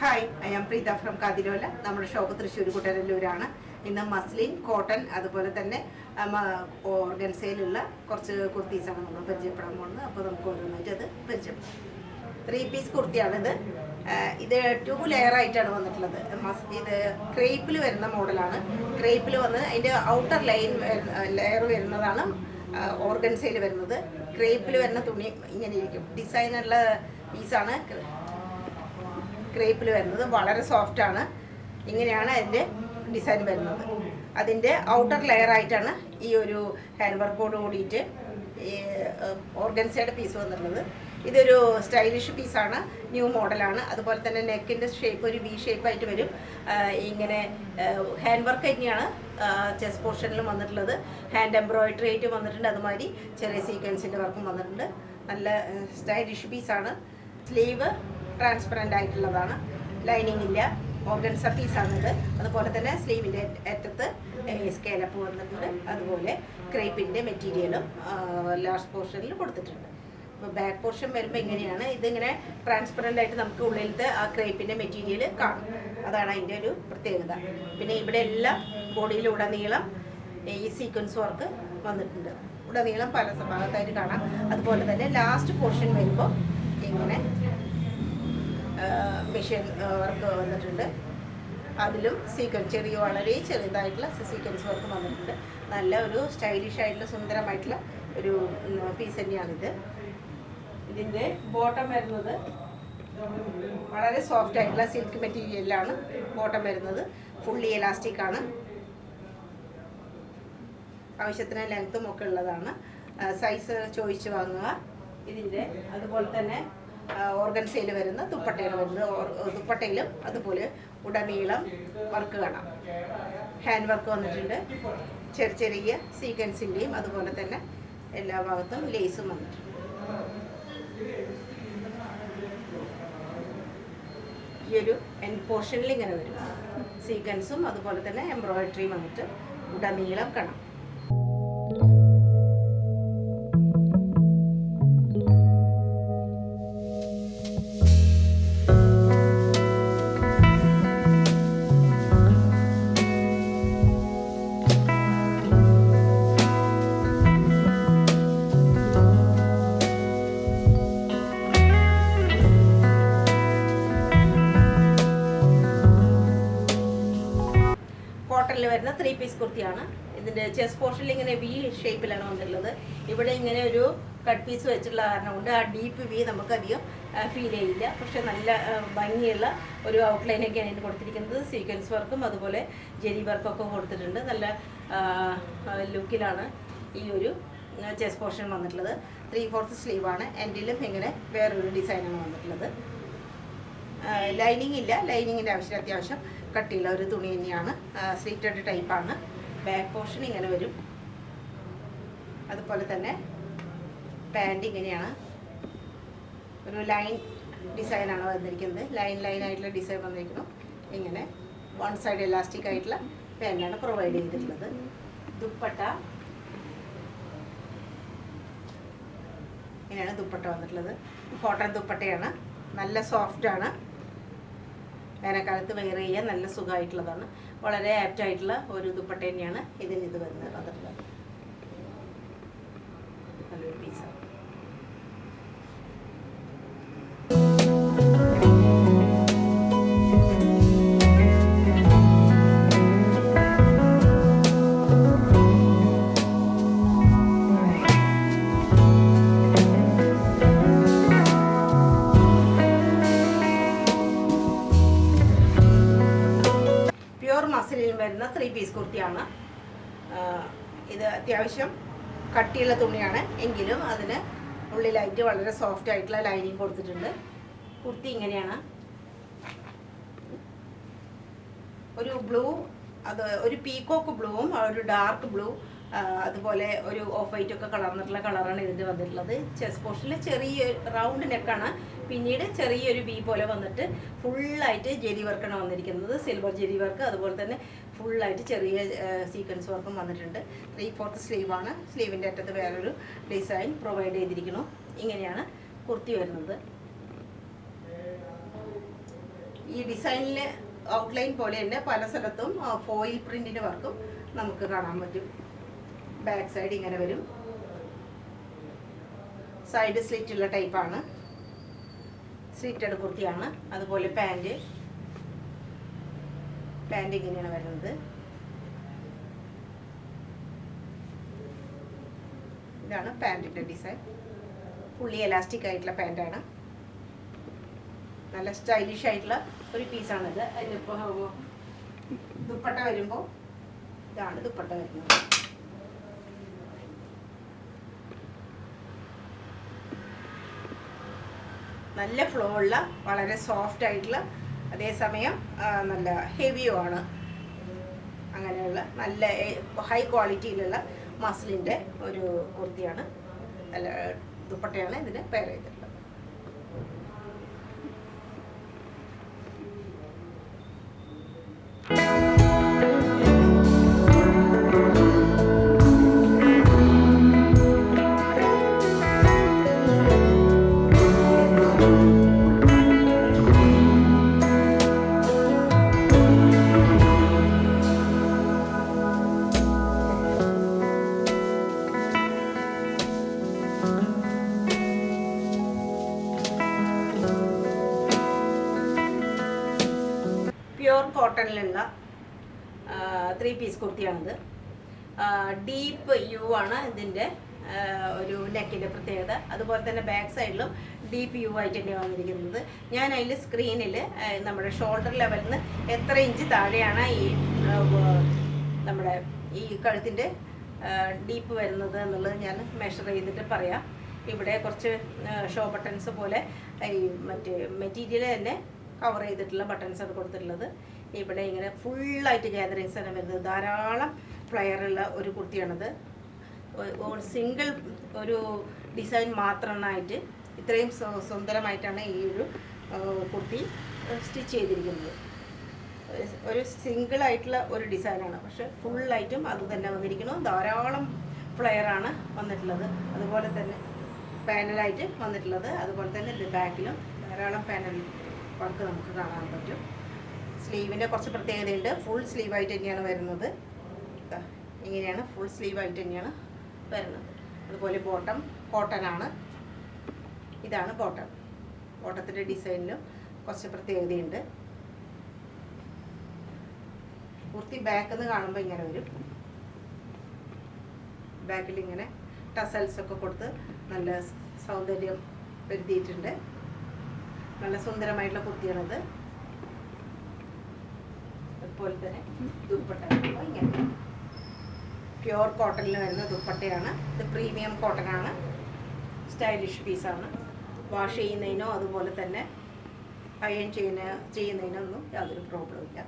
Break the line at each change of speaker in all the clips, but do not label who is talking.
Hi, I am Preetha from Kathirola. നമ്മുടെ shop Thrissur കുട്ടരല്ലൂരാണ്. ഇന്ന് muslin, cotton, അതുപോലെ തന്നെ ഓർഗൻസയിലുള്ള കുറച്ച് കുർത്തീസാണ് നമ്മൾ പരിചയപ്പെടാൻ പോകുന്നത്. അപ്പോൾ നമുക്ക് ഓരോന്നായിട്ട് അത് പരിചയപ്പെടാം. 3 പീസ് കുർത്തിയാണിത്. ഇത് 2 ലെയർ ആയിട്ടാണ് വന്നിട്ടുള്ളത്. ഇത് ക്രേപ്പിൽ വരുന്ന മോഡലാണ്. ക്രേപ്പിൽ വന്ന് അതിൻ്റെ ഔട്ടർ ലെയർ വരുന്നതാണ് ഓർഗൻസയിൽ വരുന്നത്. ക്രേപ്പിൽ വരുന്ന തുണി ഇങ്ങനെ ഇരിക്കും. ഡിസൈനുള്ള പീസാണ് ക്രേപ്പിൽ വരുന്നത്. വളരെ സോഫ്റ്റാണ്. ഇങ്ങനെയാണ് അതിൻ്റെ ഡിസൈൻ വരുന്നത്. അതിൻ്റെ ഔട്ടർ ലെയർ ആയിട്ടാണ് ഈ ഒരു ഹാൻഡ് വർക്കോട് കൂടിയിട്ട് ഈ ഓർഗൻസയുടെ പീസ് വന്നിട്ടുള്ളത്. ഇതൊരു സ്റ്റൈലിഷ് പീസാണ്, ന്യൂ മോഡലാണ്. അതുപോലെ തന്നെ നെക്കിൻ്റെ ഷേപ്പ് ഒരു വി ഷേപ്പായിട്ട് വരും. ഇങ്ങനെ ഹാൻഡ് വർക്ക് തന്നെയാണ് ചെസ്റ്റ് പോർഷനിലും വന്നിട്ടുള്ളത്. ഹാൻഡ് എംബ്രോയിഡറി ആയിട്ട് വന്നിട്ടുണ്ട്. അതുമാതിരി ചെറിയ സീക്വൻസിൻ്റെ വർക്കും വന്നിട്ടുണ്ട്. നല്ല സ്റ്റൈലിഷ് പീസാണ്. സ്ലീവ് ട്രാൻസ്പെറൻ്റ് ആയിട്ടുള്ളതാണ്, ലൈനിങ് ഇല്ല. ഓർഗൻസ പീസാണിത്. അതുപോലെ തന്നെ സ്ലീവിൻ്റെ അറ്റത്ത് സ്കേലപ്പ് വന്നിട്ടുണ്ട്. അതുപോലെ ക്രേപ്പിൻ്റെ മെറ്റീരിയലും ലാസ്റ്റ് പോർഷനിൽ കൊടുത്തിട്ടുണ്ട്. അപ്പോൾ ബാക്ക് പോർഷൻ വരുമ്പോൾ ഇങ്ങനെയാണ്. ഇതിങ്ങനെ ട്രാൻസ്പെറൻ്റ് ആയിട്ട് നമുക്ക് ഉള്ളിലത്തെ ആ ക്രേപ്പിൻ്റെ മെറ്റീരിയൽ കാണും. അതാണ് അതിൻ്റെ ഒരു പ്രത്യേകത. പിന്നെ ഇവിടെ എല്ലാം ബോഡിയിലുടനീളം ഈ സീക്വൻസ് വർക്ക് വന്നിട്ടുണ്ട്. ഉടനീളം പല ഭാഗത്തായിട്ട് കാണാം. അതുപോലെ തന്നെ ലാസ്റ്റ് പോർഷൻ വരുമ്പോൾ ഇങ്ങനെ മെഷീൻ വർക്ക് വന്നിട്ടുണ്ട്. അതിലും വളരെ ചെറുതായിട്ടുള്ള സീക്വൻസ് വർക്ക് വന്നിട്ടുണ്ട്. നല്ല ഒരു സ്റ്റൈലിഷ് ആയിട്ടുള്ള സുന്ദരമായിട്ടുള്ള ഒരു പീസ് തന്നെയാണിത്. ഇതിൻ്റെ ബോട്ടം വരുന്നത് വളരെ സോഫ്റ്റ് ആയിട്ടുള്ള സിൽക്ക് മെറ്റീരിയലിലാണ് ബോട്ടം വരുന്നത്. ഫുള്ളി എലാസ്റ്റിക് ആണ്. ആവശ്യത്തിന് ലെങ്ത്തും ഒക്കെ ഉള്ളതാണ്. സൈസ് ചോദിച്ച് വാങ്ങുക. ഇതിൻ്റെ അതുപോലെ തന്നെ ഓർഗൻസയിൽ വരുന്ന ദുപ്പട്ടയാണ് വരുന്നത്. ദുപ്പട്ടയിലും അതുപോലെ ഉടനീളം വർക്ക് കാണാം. ഹാൻഡ് വർക്ക് വന്നിട്ടുണ്ട്. ചെറിയ സീക്വൻസിൻ്റെയും അതുപോലെ തന്നെ എല്ലാ ഭാഗത്തും ലേസും വന്നിട്ടുണ്ട്. ഈ ഒരു എൻഡ് പോർഷനിൽ ഇങ്ങനെ വരും. സീക്വൻസും അതുപോലെ തന്നെ എംബ്രോയിഡറിയും വന്നിട്ട് ഉടനീളം കാണാം. കോട്ടണിൽ വരുന്ന 3 പീസ് കുർത്തിയാണ്. ഇതിൻ്റെ ചെസ്റ്റ് പോർഷനിൽ ഇങ്ങനെ വി ഷേപ്പിലാണ് വന്നിട്ടുള്ളത്. ഇവിടെ ഇങ്ങനെ ഒരു കട്ട് പീസ് വെച്ചിട്ടുള്ള കാരണം കൊണ്ട് ആ ഡീപ്പ് വി നമുക്കധികം ഫീൽ ചെയ്യില്ല. പക്ഷെ നല്ല ഭംഗിയുള്ള ഒരു ഔട്ട്ലൈനൊക്കെയാണ് ഇതിന് കൊടുത്തിരിക്കുന്നത്. സീക്വൻസ് വർക്കും അതുപോലെ ജെരി വർക്കൊക്കെ കൊടുത്തിട്ടുണ്ട്. നല്ല ലുക്കിലാണ് ഈ ഒരു ചെസ്റ്റ് പോർഷൻ വന്നിട്ടുള്ളത്. 3/4 സ്ലീവാണ്. എൻഡിലും ഇങ്ങനെ വേറൊരു ഡിസൈനാണ് വന്നിട്ടുള്ളത്. ലൈനിങ് ഇല്ല. ലൈനിങ്ങിൻ്റെ ആവശ്യം അത്യാവശ്യം കട്ടിയുള്ള ഒരു തുണി തന്നെയാണ്. സ്ലീറ്റഡ് ടൈപ്പാണ്. ബാക്ക് പോർഷൻ ഇങ്ങനെ വരും. അതുപോലെ തന്നെ പാൻറ് ഇങ്ങനെയാണ്. ഒരു ലൈൻ ഡിസൈനാണ് വന്നിരിക്കുന്നത്. ലൈനായിട്ടുള്ള ഡിസൈൻ വന്നിരിക്കുന്നു. ഇങ്ങനെ വൺ സൈഡ് എലാസ്റ്റിക് ആയിട്ടുള്ള പാൻറ്റാണ് പ്രൊവൈഡ് ചെയ്തിട്ടുള്ളത്. ദുപ്പട്ട ഇങ്ങനെയാണ് ദുപ്പട്ട വന്നിട്ടുള്ളത്. കോട്ടൺ ദുപ്പട്ടയാണ്. നല്ല സോഫ്റ്റാണ്. വേനൽക്കാലത്ത് വെയർ ചെയ്യാൻ നല്ല സുഖമായിട്ടുള്ളതാണ്. വളരെ ആപ്റ്റായിട്ടുള്ള ഒരു ദുപ്പട്ട തന്നെയാണ് ഇത് വന്നിട്ടുള്ളത്. നല്ലൊരു പീസാണ്. മസിലിൽ വരുന്ന 3 പീസ് കുർത്തിയാണ്. ഇത് അത്യാവശ്യം കട്ടിയുള്ള തുണിയാണ്. എങ്കിലും അതിന് ഉള്ളിലായിട്ട് വളരെ സോഫ്റ്റ് ആയിട്ടുള്ള ലൈനിങ് കൊടുത്തിട്ടുണ്ട്. കുർത്തി ഇങ്ങനെയാണ്. ഒരു ബ്ലൂ, അത് ഒരു പീക്കോക്ക് ബ്ലൂവും ഒരു ഡാർക്ക് ബ്ലൂ, അതുപോലെ ഒരു ഓഫ് വൈറ്റ് ഒക്കെ കളർന്നിട്ടുള്ള കളറാണ് ഇതിൻ്റെ വന്നിട്ടുള്ളത്. ചെസ്റ്റ് പോർഷനിൽ ചെറിയ റൗണ്ട് നെക്കാണ്. പിന്നീട് ചെറിയൊരു വി പോലെ വന്നിട്ട് ഫുള്ളായിട്ട് ജെരി വർക്കാണ് വന്നിരിക്കുന്നത്. സിൽവർ ജെരി വർക്ക്, അതുപോലെ തന്നെ ഫുള്ളായിട്ട് ചെറിയ സീക്വൻസ് വർക്കും വന്നിട്ടുണ്ട്. 3/4 സ്ലീവാണ്. സ്ലീവിൻ്റെ അറ്റത്ത് വേറൊരു ഡിസൈൻ പ്രൊവൈഡ് ചെയ്തിരിക്കുന്നു. ഇങ്ങനെയാണ് കുർത്തി വരുന്നത്. ഈ ഡിസൈനിൽ ഔട്ട്ലൈൻ പോലെ തന്നെ പല സ്ഥലത്തും ഫോയിൽ പ്രിന്റിൻ്റെ വർക്കും നമുക്ക് കാണാൻ പറ്റും. ബാക്ക് സൈഡ് ഇങ്ങനെ വരും. സൈഡ് സ്ലിറ്റുള്ള ടൈപ്പാണ്. സ്ലിറ്റഡ് കുർത്തിയാണ്. അതുപോലെ പാൻറ് ഇങ്ങനെയാണ് വരുന്നത്. ഇതാണ് പാൻറ്റിൻ്റെ ഡിസൈൻ. ഫുള്ളി എലാസ്റ്റിക് ആയിട്ടുള്ള പാൻറ്റാണ്. നല്ല സ്റ്റൈലിഷ് ആയിട്ടുള്ള ഒരു പീസാണിത്. അതിനിപ്പോൾ ദുപ്പട്ട വരുമ്പോൾ ഇതാണ് ദുപ്പട്ട വരുന്നത്. നല്ല ഫ്ലോ ഉള്ള, വളരെ സോഫ്റ്റ് ആയിട്ടുള്ള, അതേസമയം നല്ല ഹെവിയുമാണ്. അങ്ങനെയുള്ള നല്ല ഹൈ ക്വാളിറ്റിയിലുള്ള മസ്ലിൻ്റെ ഒരു കുർത്തിയാണ്. നല്ല ദുപ്പട്ടയാണ് ഇതിന് പെയർ ചെയ്തിട്ടുള്ളത്. പ്യുർ കോട്ടണിലുള്ള 3 പീസ് കുർത്തിയാണിത്. ഡീപ്പ് യു ആണ് ഇതിൻ്റെ ഒരു നെക്കിൻ്റെ പ്രത്യേകത. അതുപോലെ തന്നെ ബാക്ക് സൈഡിലും ഡീപ്പ് യു ആയിട്ട് തന്നെയാണ് വന്നിരിക്കുന്നത്. ഞാൻ അതിൽ സ്ക്രീനിൽ നമ്മുടെ ഷോൾഡർ ലെവലിൽ നിന്ന് എത്ര ഇഞ്ച് താഴെയാണ് ഈ നമ്മുടെ ഈ കഴുത്തിൻ്റെ ഡീപ്പ് വരുന്നത് എന്നുള്ളത് ഞാൻ മെഷർ ചെയ്തിട്ട് പറയാം. ഇവിടെ കുറച്ച് ഷോ ബട്ടൺസ് പോലെ ഈ മറ്റേ മെറ്റീരിയൽ തന്നെ കവർ ചെയ്തിട്ടുള്ള ബട്ടൺസാണ് കൊടുത്തിട്ടുള്ളത്. ഇവിടെ ഇങ്ങനെ ഫുള്ളായിട്ട് ഗ്യാതറിങ്സ് ആണ് വരുന്നത്. ധാരാളം ഫ്ലയറുള്ള ഒരു കുർത്തിയാണിത്. സിംഗിൾ ഒരു ഡിസൈൻ മാത്രമായിട്ട് ഇത്രയും സുന്ദരമായിട്ടാണ് ഈ ഒരു കുർത്തി സ്റ്റിച്ച് ചെയ്തിരിക്കുന്നത്. ഒരു സിംഗിളായിട്ടുള്ള ഒരു ഡിസൈനാണ്, പക്ഷെ ഫുള്ളായിട്ടും അത് തന്നെ വന്നിരിക്കുന്നു. ധാരാളം ഫ്ലയറാണ് വന്നിട്ടുള്ളത്. അതുപോലെ തന്നെ പാനലായിട്ട് വന്നിട്ടുള്ളത്. അതുപോലെ തന്നെ ഇത് ബാക്കിലും ധാരാളം പാനൽ വർക്ക് നമുക്ക് കാണാൻ പറ്റും. സ്ലീവിൻ്റെ കുറച്ച് പ്രത്യേകതയുണ്ട്. ഫുൾ സ്ലീവായിട്ട് തന്നെയാണ് വരുന്നത്. ഇങ്ങനെയാണ് ഫുൾ സ്ലീവായിട്ട് തന്നെയാണ് വരുന്നത്. അതുപോലെ ബോട്ടം കോട്ടനാണ്. ഇതാണ് ബോട്ടം. ബോട്ടത്തിൻ്റെ ഡിസൈനിലും കുറച്ച് പ്രത്യേകതയുണ്ട്. കുർത്തി ബാക്കിൽ നിന്ന് കാണുമ്പോൾ ഇങ്ങനെ വരും. ബാക്കിൽ ഇങ്ങനെ ടസൽസൊക്കെ കൊടുത്ത് നല്ല സൗന്ദര്യം വരുത്തിയിട്ടുണ്ട്. നല്ല സുന്ദരമായിട്ടുള്ള കുർത്തിയാണിത്. അതുപോലെ തന്നെ ദുപ്പട്ട ഇങ്ങനെ പ്യുർ കോട്ടണിൽ വരുന്ന ദുപ്പട്ടയാണ്. ഇത് പ്രീമിയം കോട്ടനാണ്. സ്റ്റൈലിഷ് പീസാണ്. വാഷ് ചെയ്യുന്നതിനോ അതുപോലെ തന്നെ അയൺ ചെയ്യുന്നതിനോ ഒന്നും യാതൊരു പ്രോബ്ലം ഇല്ല.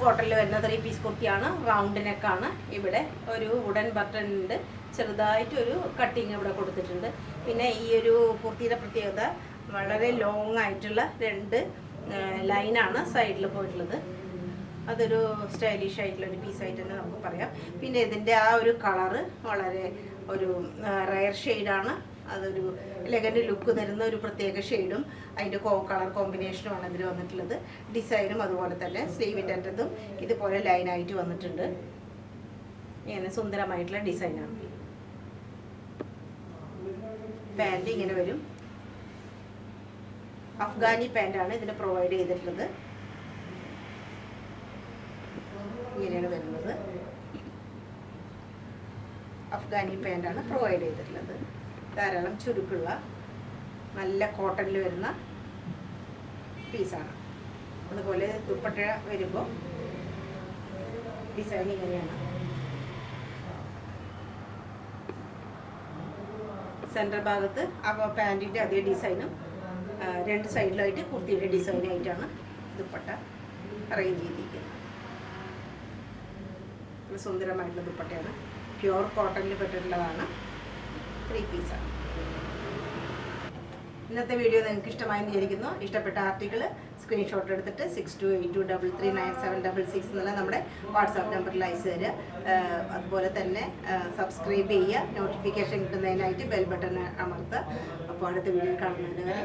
കോട്ടണിൽ വരുന്ന 3 പീസ് കുർത്തിയാണ്. റൗണ്ട് നെക്കാണ്. ഇവിടെ ഒരു വുഡൻ ബട്ടൺ ഉണ്ട്. ചെറുതായിട്ടൊരു കട്ടിങ് ഇവിടെ കൊടുത്തിട്ടുണ്ട്. പിന്നെ ഈ ഒരു കുർത്തിയുടെ പ്രത്യേകത വളരെ ലോങ് ആയിട്ടുള്ള 2 ലൈനാണ് സൈഡിൽ പോയിട്ടുള്ളത്. അതൊരു സ്റ്റൈലിഷ് ആയിട്ടുള്ള ഒരു പീസായിട്ട് തന്നെ നമുക്ക് പറയാം. പിന്നെ ഇതിൻ്റെ ആ ഒരു കളറ് വളരെ ഒരു റയർ ഷെയ്ഡാണ്. അതൊരു എലഗൻ്റ് ലുക്ക് തരുന്ന ഒരു പ്രത്യേക ഷെയ്ഡും അതിൻ്റെ കളർ കോമ്പിനേഷനുമാണ് ഇതിൽ വന്നിട്ടുള്ളത്. ഡിസൈനും അതുപോലെ തന്നെ സ്ലീവിൻ്റെ അറ്റത്തും ഇതുപോലെ ലൈനായിട്ട് വന്നിട്ടുണ്ട്. ഇങ്ങനെ സുന്ദരമായിട്ടുള്ള ഡിസൈനാണ്. പാൻറ് ഇങ്ങനെ വരും. അഫ്ഗാനി പാൻറ്റാണ് ഇതിന് പ്രൊവൈഡ് ചെയ്തിട്ടുള്ളത്. ഇങ്ങനെയാണ് വരുന്നത്. അഫ്ഗാനി പാൻറ്റാണ് പ്രൊവൈഡ് ചെയ്തിട്ടുള്ളത്. ധാരാളം ചുരുക്കുള്ള നല്ല കോട്ടണിൽ വരുന്ന പീസാണ്. അതുപോലെ ദുപ്പട്ട വരുമ്പോൾ ഡിസൈൻ ഇങ്ങനെയാണ്. സെൻട്രൽ ഭാഗത്ത് പാൻറ്റിൻ്റെ അതേ ഡിസൈനും രണ്ട് സൈഡിലായിട്ട് കുർത്തിയുടെ ഡിസൈനായിട്ടാണ് ദുപ്പട്ട അറേഞ്ച് ചെയ്തിരിക്കുന്നത്. സുന്ദരമായിട്ടുള്ള ദുപ്പട്ടയാണ്. പ്യുവർ കോട്ടണിൽ പെട്ടിട്ടുള്ളതാണ്. 3 പീസാണ്. ഇന്നത്തെ വീഡിയോ നിങ്ങൾക്ക് ഇഷ്ടമായെന്ന് വിചാരിക്കുന്നു. ഇഷ്ടപ്പെട്ട ആർട്ടിക്കിൾ സ്ക്രീൻഷോട്ട് എടുത്തിട്ട് 6282339766 എന്നുള്ള നമ്മുടെ വാട്സാപ്പ് നമ്പറിൽ അയച്ചു തരിക. അതുപോലെ തന്നെ സബ്സ്ക്രൈബ് ചെയ്യുക. നോട്ടിഫിക്കേഷൻ കിട്ടുന്നതിനായിട്ട് ബെൽ ബട്ടൺ അമർത്തുക. അപ്പോൾ അടുത്ത വീഡിയോ കാണുന്നതിന് വരെ